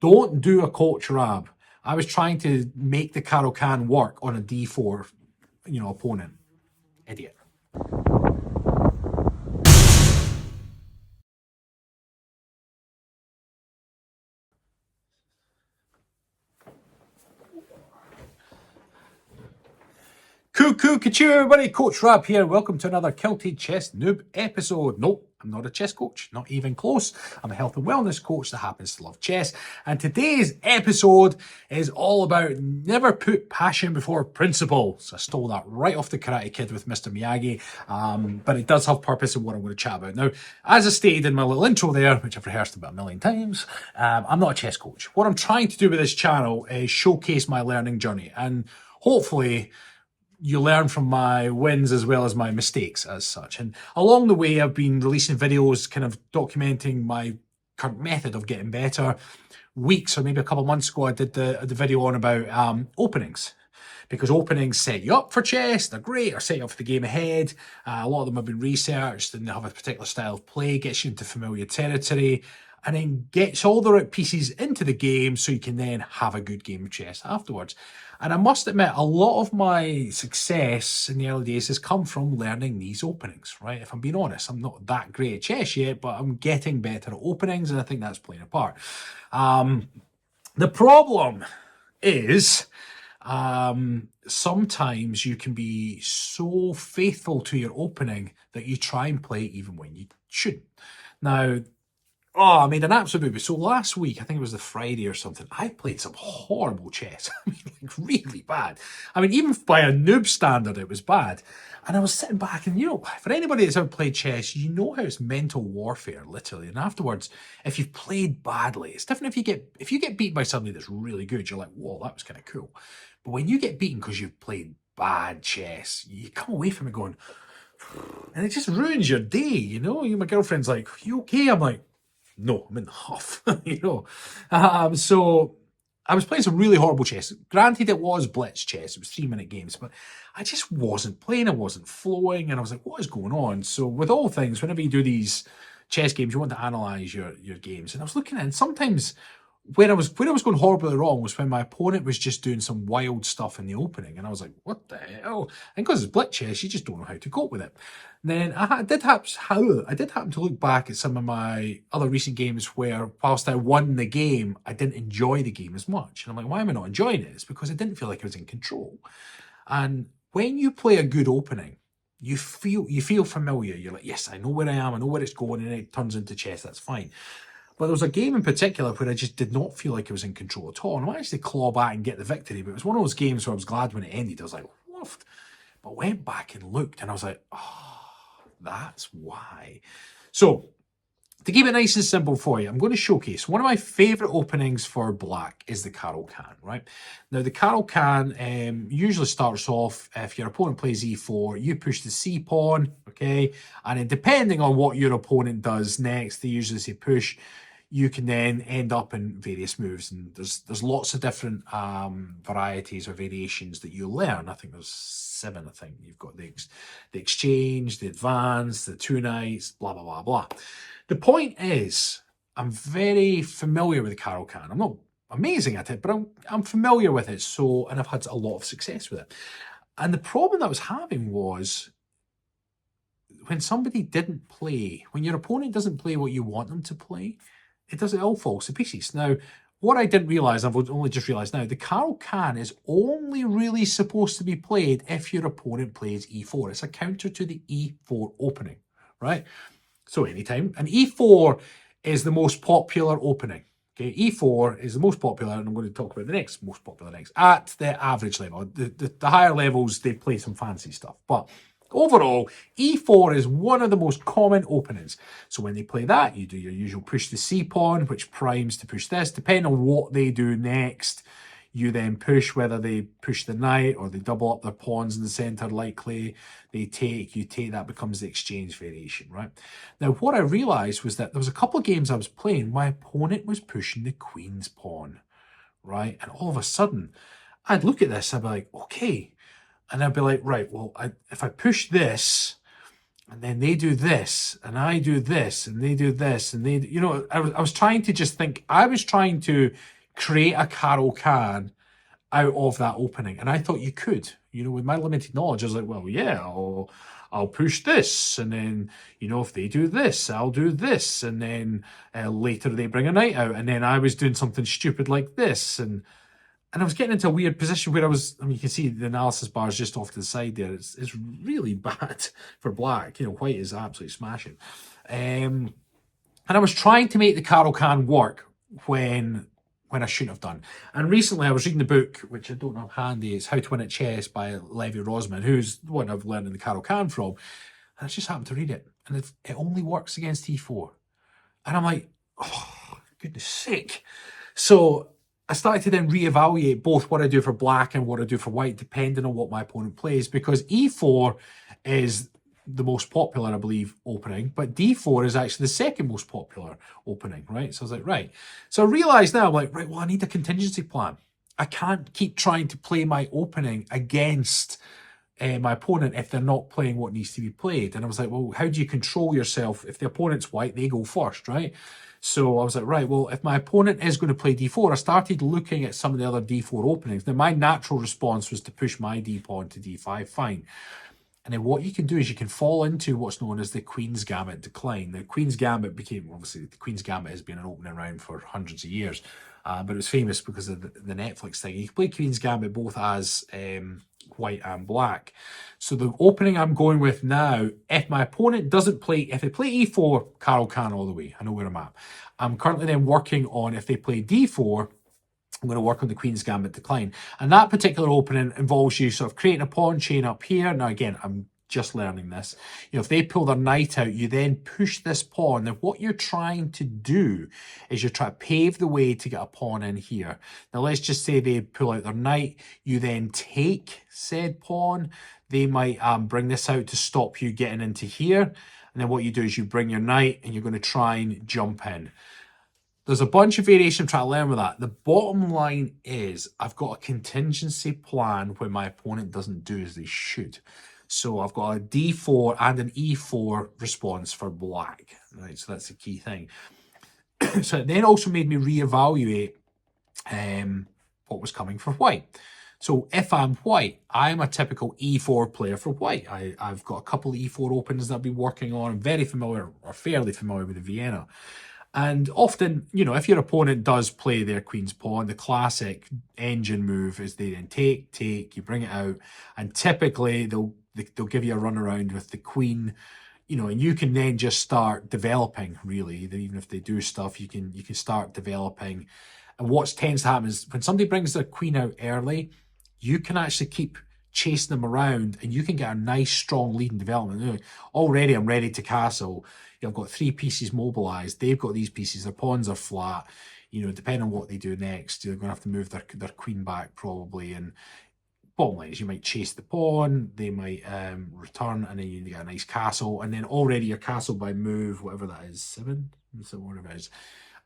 Don't do a Coach Rab. I was trying to make the Caro-Kann work on a d4, opponent. Idiot. Cuckoo, everybody. Coach Rab here. Welcome to another Kilted Chess Noob episode. Nope, I'm not a chess coach. Not even close. I'm a health and wellness coach that happens to love chess. And today's episode is all about never put passion before principle. So I stole that right off the Karate Kid with Mr. Miyagi. But it does have purpose in what I'm going to chat about. Now, as I stated in my little intro there, which I've rehearsed about a million times, I'm not a chess coach. What I'm trying to do with this channel is showcase my learning journey. And hopefully you learn from my wins as well as my mistakes as such. And along the way, I've been releasing videos kind of documenting my current method of getting better. Weeks or maybe a couple of months ago, I did the video on about openings. Because openings set you up for chess, they're great, or set you up for the game ahead. A lot of them have been researched and they have a particular style of play, gets you into familiar territory, and then gets all the right pieces into the game so you can then have a good game of chess afterwards. And I must admit, a lot of my success in the early days has come from learning these openings, right? If I'm being honest, I'm not that great at chess yet, but I'm getting better at openings, and I think that's playing a part. The problem is sometimes you can be so faithful to your opening that you try and play even when you shouldn't. Now, I made an absolute booby. So last week, I think it was the Friday or something, I played some horrible chess. I mean, like really bad. I mean, even by a noob standard, it was bad. And I was sitting back and, for anybody that's ever played chess, you know how it's mental warfare, literally. And afterwards, if you've played badly, it's different if you get beaten by somebody that's really good, you're like, whoa, that was kind of cool. But when you get beaten because you've played bad chess, you come away from it going, and it just ruins your day, My girlfriend's like, are you okay? I'm like, no, I'm in the huff, So I was playing some really horrible chess. Granted, it was blitz chess. It was 3-minute games, but I just wasn't playing. I wasn't flowing. And I was like, what is going on? So with all things, whenever you do these chess games, you want to analyze your games. And I was looking at it, and sometimes where I was going horribly wrong was when my opponent was just doing some wild stuff in the opening, and I was like, "What the hell?" And because it's blitz chess, you just don't know how to cope with it. And then I did happen to look back at some of my other recent games where, whilst I won the game, I didn't enjoy the game as much. And I'm like, "Why am I not enjoying it?" It's because I didn't feel like I was in control. And when you play a good opening, you feel familiar. You're like, "Yes, I know where I am. I know where it's going," and it turns into chess. That's fine. But there was a game in particular where I just did not feel like I was in control at all. And I managed to claw back and get the victory. But it was one of those games where I was glad when it ended. I was like, what? But went back and looked, and I was like, that's why. So to keep it nice and simple for you, I'm going to showcase one of my favourite openings for black is the Caro-Kann, right? Now, the Caro-Kann usually starts off, if your opponent plays e4, you push the c pawn, okay? And then depending on what your opponent does next, they usually say push, you can then end up in various moves. And there's lots of different varieties or variations that you learn. I think there's 7, I think. You've got the exchange, the advance, the 2 knights, blah, blah, blah, blah. The point is, I'm very familiar with the Caro-Kann. I'm not amazing at it, but I'm familiar with it. And I've had a lot of success with it. And the problem that I was having was when somebody didn't play, when your opponent doesn't play what you want them to play, it all falls to pieces. Now, what I didn't realize, I've only just realized now, the Caro-Kann is only really supposed to be played if your opponent plays e4. It's a counter to the e4 opening, right? So anytime. And e4 is the most popular opening. Okay, e4 is the most popular, and I'm going to talk about the next most popular next at the average level. The higher levels, they play some fancy stuff. But overall, e4 is one of the most common openings. So when they play that, you do your usual push the c pawn, which primes to push this. Depending on what they do next, you then push, whether they push the knight or they double up their pawns in the center, likely you take, that becomes the exchange variation, right? Now, what I realized was that there was a couple of games I was playing, my opponent was pushing the queen's pawn, right? And all of a sudden, I'd look at this, I'd be like, okay. And I'd be like, right, well, if I push this, and then they do this, and I do this, and they do this, and I was trying to just think, I was trying to create a Carol can out of that opening. And I thought you could, with my limited knowledge, I was like, well, yeah, I'll push this. And then, if they do this, I'll do this. And then later they bring a knight out. And then I was doing something stupid like this. And I was getting into a weird position where you can see the analysis bar is just off to the side there. It's really bad for black. White is absolutely smashing. And I was trying to make the Carol can work when I shouldn't have done. And recently I was reading the book, which I don't have handy. It's How to Win at Chess by Levi Rosman, who's the one I've learned in the Carol can from. And I just happened to read it. And it only works against e4. And I'm like, oh, goodness sake. So I started to then reevaluate both what I do for black and what I do for white, depending on what my opponent plays, because e4 is the most popular, I believe, opening, but d4 is actually the second most popular opening, right? So I was like, right. So I realized now, I'm like, right, well, I need a contingency plan. I can't keep trying to play my opening against my opponent if they're not playing what needs to be played. And I was like, well, how do you control yourself? If the opponent's white, they go first, right? So I was like, right, well, if my opponent is going to play d4, I started looking at some of the other d4 openings. Now, my natural response was to push my d-pawn to d5, fine. And then what you can do is you can fall into what's known as the Queen's Gambit decline. The Queen's Gambit became, obviously, the Queen's Gambit has been an opening round for hundreds of years, but it was famous because of the Netflix thing. You can play Queen's Gambit both as white and black. So the opening I'm going with now, if my opponent doesn't play, if they play e4, Carol can all the way. I know where I'm at. I'm currently then working on, if they play d4, I'm going to work on the Queen's Gambit decline. And that particular opening involves you sort of creating a pawn chain up here. Now, again, I'm just learning this. If they pull their knight out, you then push this pawn. Now, what you're trying to do is you're trying to pave the way to get a pawn in here. Now, let's just say they pull out their knight. You then take said pawn. They might bring this out to stop you getting into here. And then what you do is you bring your knight and you're going to try and jump in. There's a bunch of variation I'm trying to learn with that. The bottom line is I've got a contingency plan when my opponent doesn't do as they should. So I've got a d4 and an e4 response for black, right? So that's the key thing. So it then also made me reevaluate what was coming for white. So if I'm white, I'm a typical e4 player for white. I've got a couple of e4 opens that I've been working on. I'm very familiar, or fairly familiar with the Vienna. And often, if your opponent does play their queen's pawn, the classic engine move is they then take, you bring it out, and typically they'll give you a run around with the queen, and you can then just start developing, really. Even if they do stuff, you can start developing. And what tends to happen is when somebody brings their queen out early, you can actually keep chasing them around and you can get a nice, strong lead in development. Already I'm ready to castle. I've got 3 pieces mobilized. They've got these pieces. Their pawns are flat. Depending on what they do next, they're going to have to move their queen back probably. And bottom line is you might chase the pawn. They might return, and then you get a nice castle. And then already your castle by move, whatever that is, 7, so whatever it is.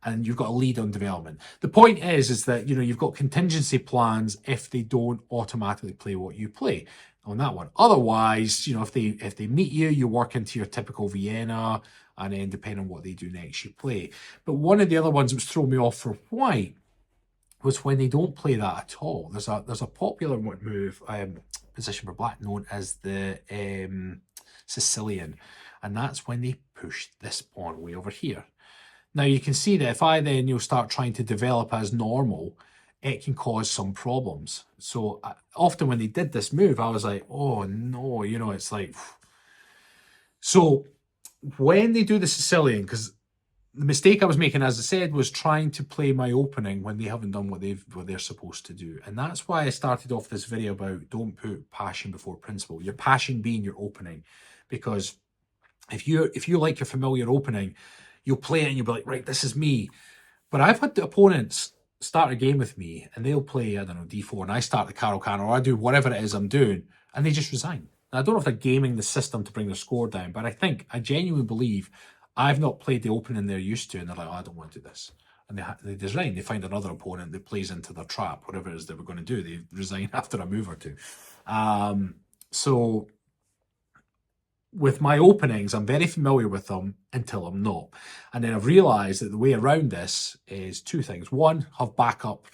And you've got a lead on development. The point is that you've got contingency plans if they don't automatically play what you play on that one. Otherwise, if they meet you, you work into your typical Vienna, and then depending on what they do next, you play. But one of the other ones that was throwing me off for white was when they don't play that at all. There's a popular move, position for black known as the Sicilian, and that's when they push this pawn way over here. Now you can see that if I then start trying to develop as normal, it can cause some problems. So often when they did this move, I was like, oh no, it's like. So when they do the Sicilian, because the mistake I was making, as I said, was trying to play my opening when they haven't done what they're supposed to do. And that's why I started off this video about don't put passion before principle. Your passion being your opening. Because if you like your familiar opening, you'll play it and you'll be like, right, this is me. But I've had the opponents start a game with me and they'll play, I don't know, d4, and I start the Carol can, or I do whatever it is I'm doing, and they just resign. Now, I don't know if they're gaming the system to bring their score down, but I genuinely believe I've not played the opening they're used to, and they're like, oh, I don't want to do this. And they resign. They find another opponent that plays into their trap, whatever it is they were going to do. They resign after a move or two. So with my openings, I'm very familiar with them until I'm not. And then I've realised that the way around this is two things. One, have backup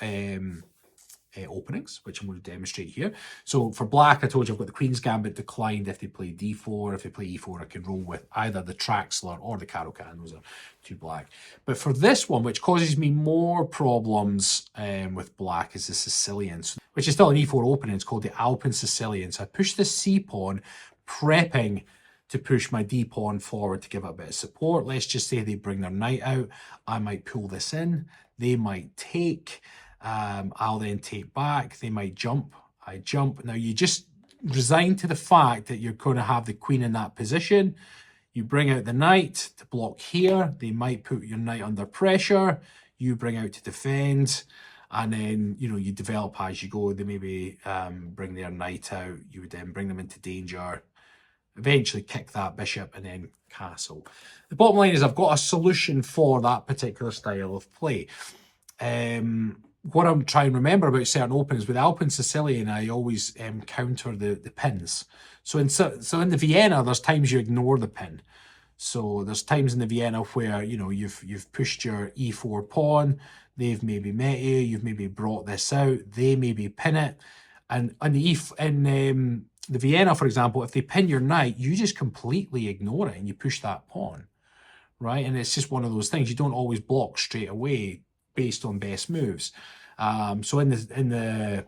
openings, which I'm going to demonstrate here. So for black, I told you I've got the Queen's Gambit declined if they play d4. If they play e4, I can roll with either the Traxler or the Caro-Can. Those are two black. But for this one, which causes me more problems with black, is the Sicilian, which is still an e4 opening. It's called the Alpine Sicilian. So I push the c-pawn, prepping to push my d-pawn forward to give it a bit of support. Let's just say they bring their knight out. I might pull this in. They might take. I'll then take back. They might jump. I jump. Now you just resign to the fact that you're going to have the queen in that position. You bring out the knight to block here. They might put your knight under pressure. You bring out to defend. And then, you know, you develop as you go. They maybe bring their knight out. You would then bring them into danger. Eventually kick that bishop and then castle. The bottom line is I've got a solution for that particular style of play. What I'm trying to remember about certain openings, with Alpine Sicilian, I always counter the pins. So in the Vienna, there's times you ignore the pin. So there's times in the Vienna where, you know, you've pushed your e4 pawn, they've maybe met you, you've maybe brought this out, they maybe pin it, and on the Vienna, for example, if they pin your knight, you just completely ignore it and you push that pawn, right? And it's just one of those things. You don't always block straight away based on best moves. So in the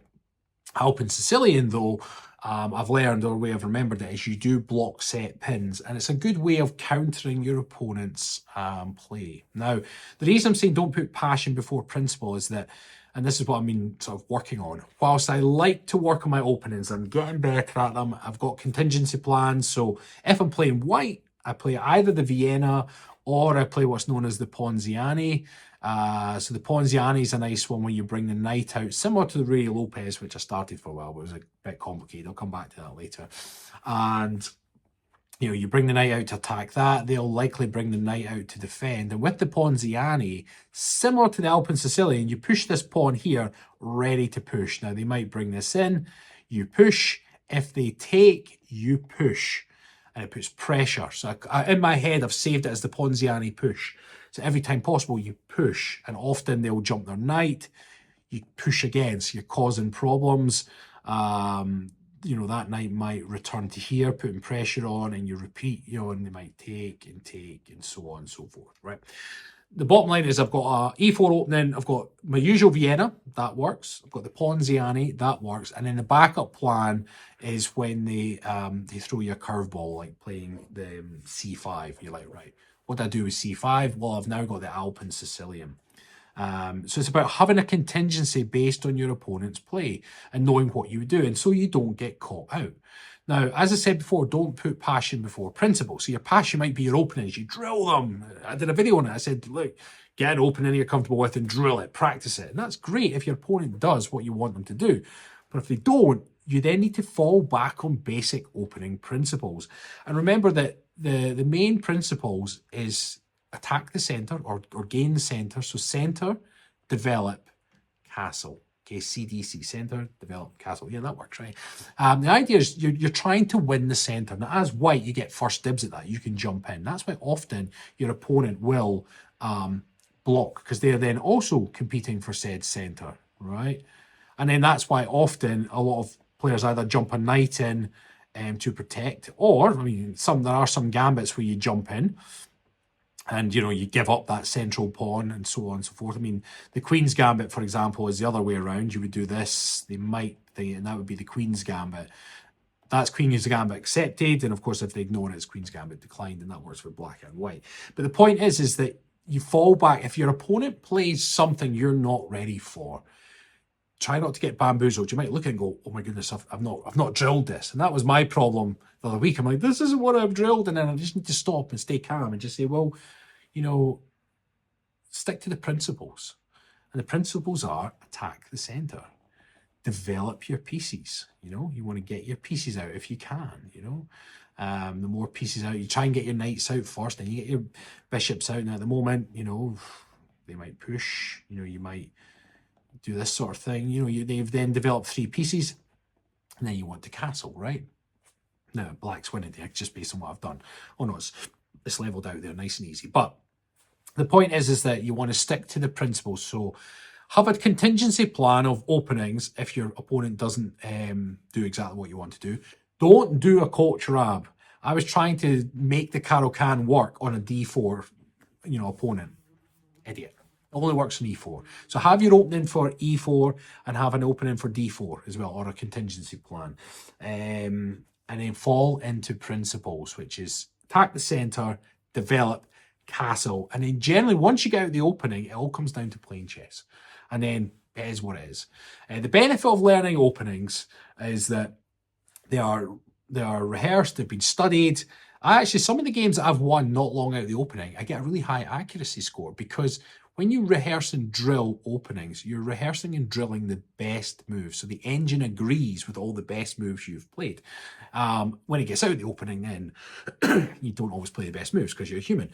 Alpine Sicilian, though, I've learned, or way I've remembered it, is you do block set pins, and it's a good way of countering your opponent's play. Now, the reason I'm saying don't put passion before principle is that, and this is what I've been sort of working on, whilst I like to work on my openings, I'm getting better at them, I've got contingency plans. So if I'm playing white, I play either the Vienna or I play what's known as the Ponziani. So the Ponziani is a nice one when you bring the knight out, similar to the Ray Lopez, which I started for a while, but it was a bit complicated. I'll come back to that later. And, you know, you bring the knight out to attack that. They'll likely bring the knight out to defend. And with the Ponziani, similar to the Alpine Sicilian, you push this pawn here, ready to push. Now, they might bring this in. You push. If they take, you push. And it puts pressure. So in my head, I've saved it as the Ponziani push. So every time possible, you push, and often they'll jump their knight. You push again, so you're causing problems. You know, that knight might return to here, putting pressure on, and you repeat, you know, and they might take, and so on and so forth, right? The bottom line is I've got a e4 opening. I've got my usual Vienna, that works. I've got the Ponziani, that works. And then the backup plan is when they throw you a curveball, like playing the c5. You're like, right, what do I do with c5? Well, I've now got the Alpine Sicilian. So it's about having a contingency based on your opponent's play and knowing what you would do, and so you don't get caught out. Now, as I said before, don't put passion before principle. So your passion might be your openings. You drill them. I did a video on it. I said, look, get an opening you're comfortable with and drill it, practice it. And that's great if your opponent does what you want them to do. But if they don't, you then need to fall back on basic opening principles. And remember that the main principles is attack the center or gain the center. So center, develop, castle. Okay, CDC, center, develop, castle. Yeah, that works, right? The idea is you're trying to win the center. Now, as white, you get first dibs at that. You can jump in. That's why often your opponent will block, because they're then also competing for said center, right? And then that's why often a lot of players either jump a knight in to protect, or, I mean, there are some gambits where you jump in and, you know, you give up that central pawn and so on and so forth. I mean, the Queen's Gambit, for example, is the other way around. You would do this, and that would be the Queen's Gambit. That's Queen's Gambit accepted, and of course, if they ignore it, it's Queen's Gambit declined, and that works for black and white. But the point is that you fall back. If your opponent plays something you're not ready for, try not to get bamboozled. You might look and go, oh my goodness, I've not drilled this. And that was my problem the other week. I'm like, this isn't what I've drilled. And then I just need to stop and stay calm and just say, well, you know, stick to the principles. And the principles are attack the center. Develop your pieces. You know, you want to get your pieces out if you can, you know. The more pieces out, you try and get your knights out first, then you get your bishops out. Now at the moment, you know, they might push, you know, you might do this sort of thing. You know, they've then developed 3 pieces, and then you want to castle, right? Now, black's winning there, just based on what I've done. Oh no, it's leveled out there, nice and easy. But the point is that you want to stick to the principles. So have a contingency plan of openings if your opponent doesn't do exactly what you want to do. Don't do a Coach Rab. I was trying to make the Caro-Can work on a D4, opponent. Idiot. It only works on E4. So have your opening for E4 and have an opening for D4 as well, or a contingency plan. And then fall into principles, which is attack the center, develop, castle. And then generally, once you get out the opening, it all comes down to playing chess. And then it is what it is. The benefit of learning openings is that they are rehearsed, they've been studied. Actually, some of the games that I've won not long out of the opening, I get a really high accuracy score because when you rehearse and drill openings, you're rehearsing and drilling the best moves. So the engine agrees with all the best moves you've played. When it gets out of the opening, then you don't always play the best moves because you're human.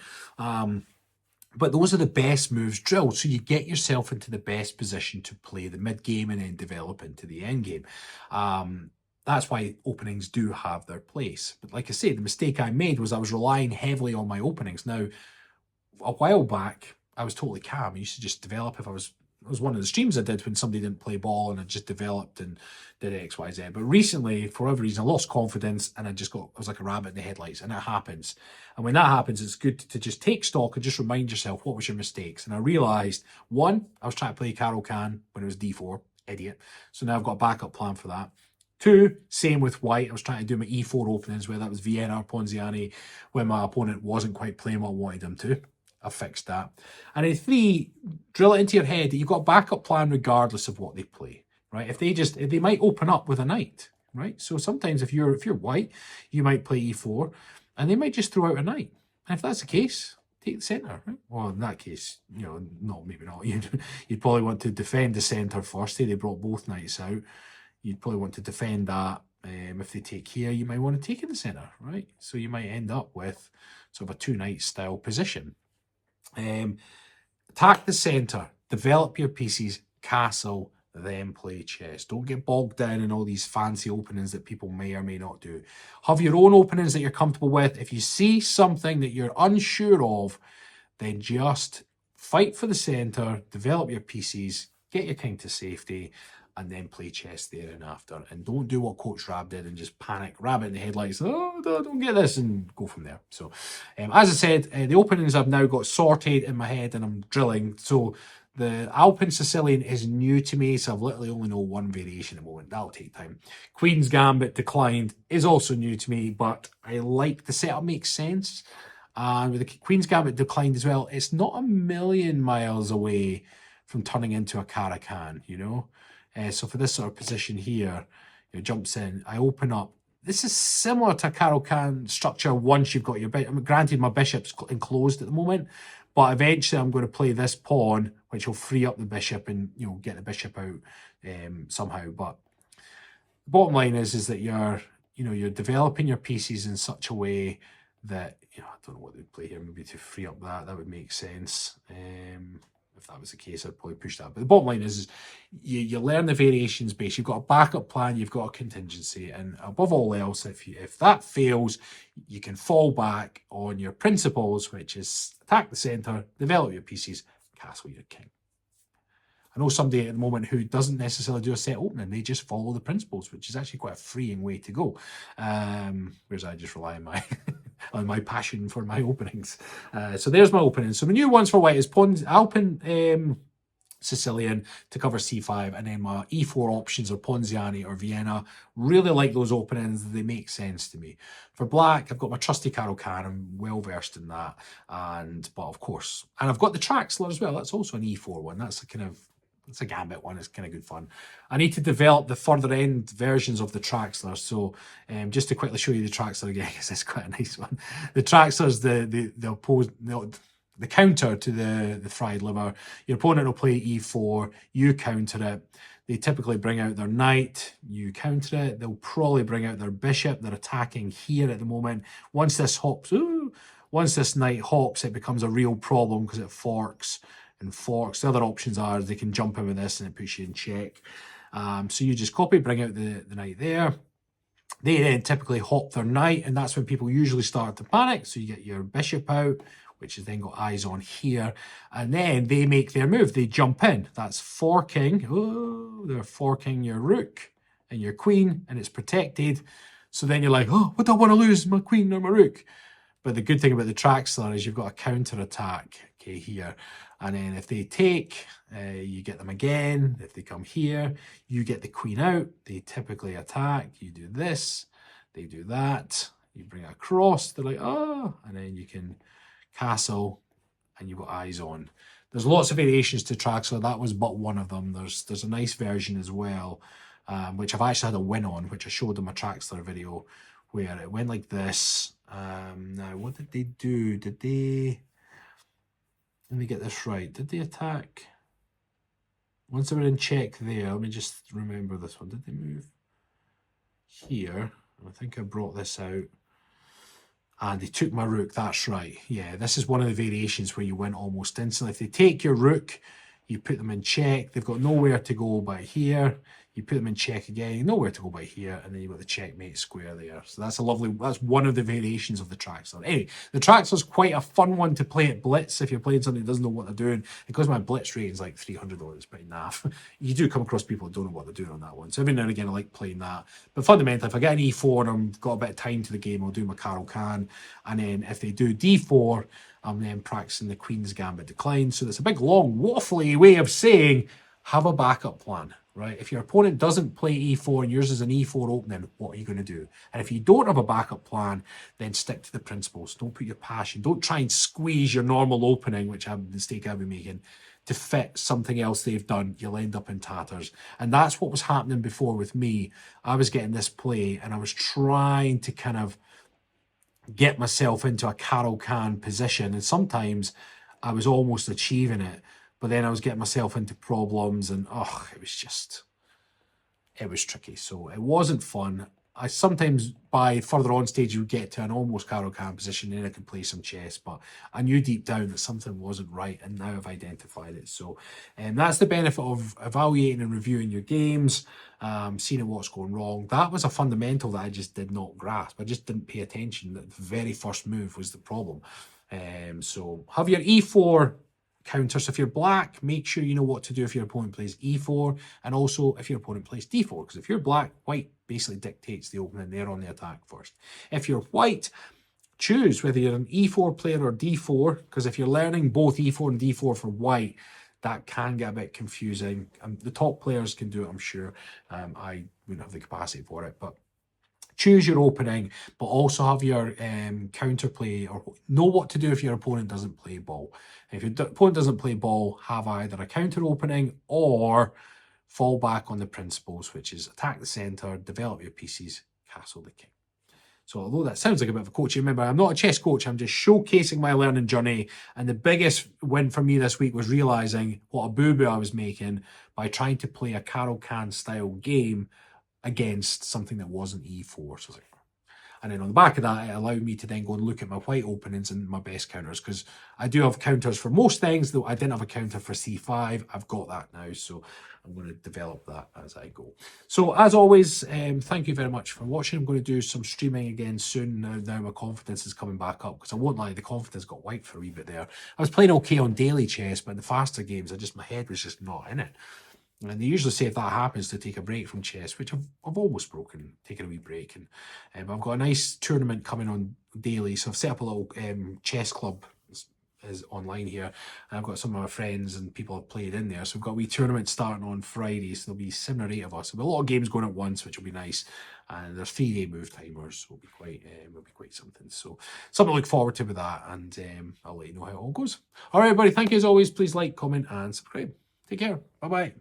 But those are the best moves drilled. So you get yourself into the best position to play the mid game and then develop into the end game. That's why openings do have their place. But like I say, the mistake I made was I was relying heavily on my openings. Now, a while back, I was totally calm. I used to just develop if it was one of the streams I did when somebody didn't play ball and I just developed and did X, Y, Z. But recently, for whatever reason, I lost confidence and I was like a rabbit in the headlights, and it happens. And when that happens, it's good to just take stock and just remind yourself what was your mistakes. And I realized, one, I was trying to play Caro-Can when it was D4, idiot. So now I've got a backup plan for that. Two, same with white. I was trying to do my E4 openings, whether that was Vienna or Ponziani, when my opponent wasn't quite playing what I wanted them to. I fixed that. And then three, drill it into your head that you've got a backup plan regardless of what they play, right? If they might open up with a knight, right? So sometimes if you're white, you might play E4 and they might just throw out a knight. And if that's the case, take the centre, right? Well, in that case, no, maybe not. You'd probably want to defend the centre first. Say they brought both knights out. You'd probably want to defend that. If they take here, you might want to take in the centre, right? So you might end up with sort of a two-knight style position. Attack the centre, develop your pieces, castle, then play chess. Don't get bogged down in all these fancy openings that people may or may not do. Have your own openings that you're comfortable with. If you see something that you're unsure of, then just fight for the centre, develop your pieces, get your king to safety, and then play chess there and after. And don't do what Coach Rab did and just panic, rabbit in the headlights, oh, don't get this, and go from there. So, as I said, the openings I've now got sorted in my head and I'm drilling. So the Alpine Sicilian is new to me, so I've literally only know one variation at the moment. That'll take time. Queen's Gambit declined is also new to me, but I like the setup, makes sense. And with the Queen's Gambit declined as well, it's not a million miles away from turning into a Caro-Can, so for this sort of position here, jumps in, I open up. This is similar to a Caro-Can structure once you've got your bishop. Granted, my bishop's enclosed at the moment, but eventually I'm going to play this pawn, which will free up the bishop and, get the bishop out somehow. But the bottom line is that you're developing your pieces in such a way that, I don't know what they'd play here, maybe to free up that would make sense. If that was the case, I'd probably push that. But the bottom line is you learn the variations base. You've got a backup plan, you've got a contingency, and above all else, if that fails, you can fall back on your principles, which is attack the centre, develop your pieces, castle your king. I know somebody at the moment who doesn't necessarily do a set opening. They just follow the principles, which is actually quite a freeing way to go. Whereas I just rely on my on my passion for my openings. So there's my openings. So the new ones for white is Alpine Sicilian to cover c5, and then my e4 options are Ponziani or Vienna. Really like those openings. They make sense to me. For black, I've got my trusty Caro-Can. I'm well versed in that. But of course, and I've got the Traxler as well. That's also an e4 one. That's a kind of, it's a gambit one. It's kind of good fun. I need to develop the further end versions of the Traxler. So just to quickly show you the Traxler again, because it's quite a nice one. The Traxler's the counter to the fried liver. Your opponent will play e4, you counter it. They typically bring out their knight, you counter it. They'll probably bring out their bishop. They're attacking here at the moment. Once this knight hops, it becomes a real problem because it forks and forks. The other options are they can jump in with this and it puts you in check. So you just copy, bring out the knight there. They then typically hop their knight, and that's when people usually start to panic. So you get your bishop out, which has then got eyes on here, and then they make their move. They jump in. That's forking. Oh, they're forking your rook and your queen, and it's protected. So then you're like, oh, what do I want to lose, my queen or my rook? But the good thing about the Traxler is you've got a counter attack, okay, here. And then if they take, you get them again. If they come here, you get the queen out. They typically attack. You do this. They do that. You bring it across. They're like, oh. And then you can castle and you've got eyes on. There's lots of variations to Traxler. That was but one of them. There's a nice version as well, which I've actually had a win on, which I showed in my Traxler video, where it went like this. Now, what did they do? Did they... Let me get this right. Did they attack? Once they were in check there, let me just remember this one. Did they move here? I think I brought this out. And they took my rook. That's right. Yeah, this is one of the variations where you win almost instantly. If they take your rook, you put them in check. They've got nowhere to go but here. You put them in check again, nowhere to go but here, and then you've got the checkmate square there. So that's that's one of the variations of the Traxler. Anyway, the Traxler's quite a fun one to play at Blitz if you're playing something that doesn't know what they're doing. Because my Blitz rating is like 300, it's pretty naff. You do come across people that don't know what they're doing on that one. So every now and again, I like playing that. But fundamentally, if I get an E4 and I've got a bit of time to the game, I'll do my Carol Can. And then if they do D4, I'm then practicing the Queen's Gambit Decline. So it's a big, long, waffly way of saying, have a backup plan, right? If your opponent doesn't play E4 and yours is an E4 opening, what are you going to do? And if you don't have a backup plan, then stick to the principles. Don't put your passion. Don't try and squeeze your normal opening, which I'm the mistake I've been making, to fit something else they've done. You'll end up in tatters. And that's what was happening before with me. I was getting this play and I was trying to kind of get myself into a Carol Can position, and sometimes I was almost achieving it, but then I was getting myself into problems, and it was tricky. So it wasn't fun. I sometimes, by further on stage, you would get to an almost Carol Can position, and I could play some chess, but I knew deep down that something wasn't right, and now I've identified it. So that's the benefit of evaluating and reviewing your games, seeing what's going wrong. That was a fundamental that I just did not grasp. I just didn't pay attention that the very first move was the problem. So have your E4 counter. So if you're black, make sure you know what to do if your opponent plays E4, and also if your opponent plays D4, because if you're black, white basically dictates the opening. They're on the attack first. If you're white, choose whether you're an E4 player or D4, because if you're learning both E4 and D4 for white, that can get a bit confusing. The top players can do it, I'm sure. I wouldn't have the capacity for it, but choose your opening, but also have your counterplay, or know what to do if your opponent doesn't play ball. If your opponent doesn't play ball, have either a counter opening or fall back on the principles, which is attack the center, develop your pieces, castle the king. So although that sounds like a bit of a coach, remember, I'm not a chess coach. I'm just showcasing my learning journey. And the biggest win for me this week was realizing what a boo-boo I was making by trying to play a Carol Can style game against something that wasn't E4. So and then on the back of that, it allowed me to then go and look at my white openings and my best counters, because I do have counters for most things, though I didn't have a counter for C5. I've got that now, so I'm going to develop that as I go. So as always, thank you very much for watching. I'm going to do some streaming again soon. Now my confidence is coming back up, because I won't lie, the confidence got wiped for a wee bit there. I was playing okay on daily chess, but in the faster games, my head was just not in it. And they usually say if that happens to take a break from chess, which I've almost taken a wee break. And I've got a nice tournament coming on daily. So I've set up a little chess club is online here. And I've got some of my friends and people have played in there. So we've got a wee tournament starting on Friday. So there'll be 7 or 8 of us. There'll be a lot of games going at once, which will be nice. And there's 3-day move timers, so it'll be quite something. So something to look forward to with that. And I'll let you know how it all goes. All right, everybody. Thank you as always. Please like, comment, and subscribe. Take care. Bye-bye.